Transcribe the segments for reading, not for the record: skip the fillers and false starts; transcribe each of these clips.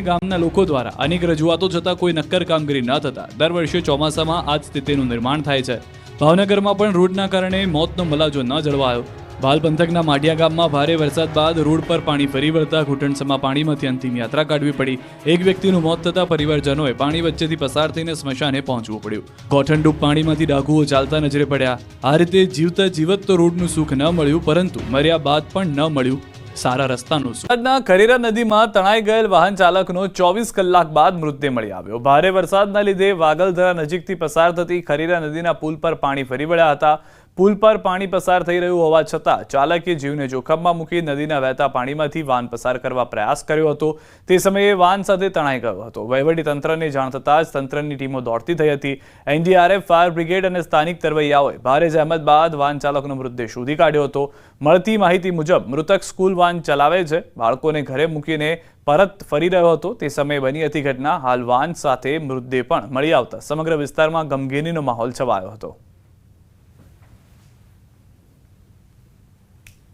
ગામના લોકો દ્વારા અનેક રજૂઆતો છતાં કોઈ નક્કર કામગીરી ન થતા દર વર્ષે ચોમાસામાં આ જ સ્થિતિનું નિર્માણ થાય છે. ભાવનગરમાં પણ રોડના કારણે મોતનો મલાજો ન જળવાયો. ભાલ પંથકના માઢિયા ગામમાં ભારે વરસાદ બાદ રોડ પર પાણી ફરી વળતા ઘૂંટણસમા પાણીમાંથી અંતિમ યાત્રા કાઢવી પડી. એક વ્યક્તિનું મોત થતા પરિવારજનોએ પાણી વચ્ચેથી પસાર થઈને સ્મશાને પહોંચવું પડ્યું. ગોઠણડૂબ પાણીમાંથી ડાકુઓ ચાલતા નજરે પડ્યા. આ રીતે જીવતા જીવત તો રોડનું સુખ ન મળ્યું, પરંતુ મર્યા બાદ પણ ન મળ્યું સારા રસ્તાનું સુખ. અમદાવાદના ખરેરા નદીમાં તણાઈ ગયેલ વાહન ચાલકનો 24 કલાક બાદ મૃતદેહ મળી આવ્યો. ભારે વરસાદના લીધે વાગલધરા નજીકથી પસાર થતી ખરેરા નદીના પુલ પર પાણી ફરી વળ્યા હતા. પુલ પર પાણી પસાર થઈ રહ્યું હોવા છતાં ચાલકે જીવને જોખમમાં મૂકી નદીના વહેતા પાણીમાંથી વાહન પસાર કરવા પ્રયાસ કર્યો હતો. તે સમયે વાહન સાથે તણાઈ ગયો હતો. વહીવટી તંત્રને જાણ થતાં જ તંત્રની ટીમો દોડતી થઈ હતી. એનડીઆરએફ, ફાયર બ્રિગેડ અને સ્થાનિક તરવૈયાઓએ ભારે જહેમત બાદ વાહન ચાલકનો મૃતદેહ શોધી કાઢ્યો હતો. મળતી માહિતી મુજબ મૃતક સ્કૂલ વાહન ચલાવે છે. બાળકોને ઘરે મૂકીને પરત ફરી રહ્યો હતો. તે સમયે બની હતી ઘટના. હાલ વાહન સાથે મૃતદેહ પણ મળી આવતા સમગ્ર વિસ્તારમાં ગમગીનીનો માહોલ છવાયો હતો.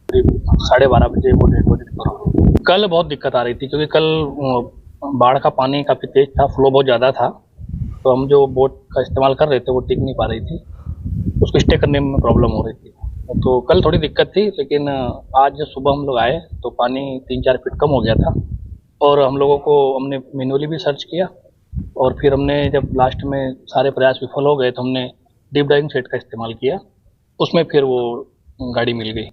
12:30 बजे वो डेड बॉडी रिकवर हुई। कल बहुत दिक्कत आ रही थी क्योंकि कल बाढ़ का पानी काफ़ी तेज था, फ्लो बहुत ज़्यादा था, तो हम जो बोट का इस्तेमाल कर रहे थे वो टिक नहीं पा रही थी, उसको स्टे करने में प्रॉब्लम हो रही थी। तो कल थोड़ी दिक्कत थी, लेकिन आज सुबह हम लोग आए तो पानी 3-4 फीट कम हो गया था और हम लोगों को हमने मैन्युअली भी सर्च किया और फिर हमने जब लास्ट में सारे प्रयास विफल हो गए तो हमने डीप डाइविंग सेट का इस्तेमाल किया, उसमें फिर वो गाड़ी मिल गई।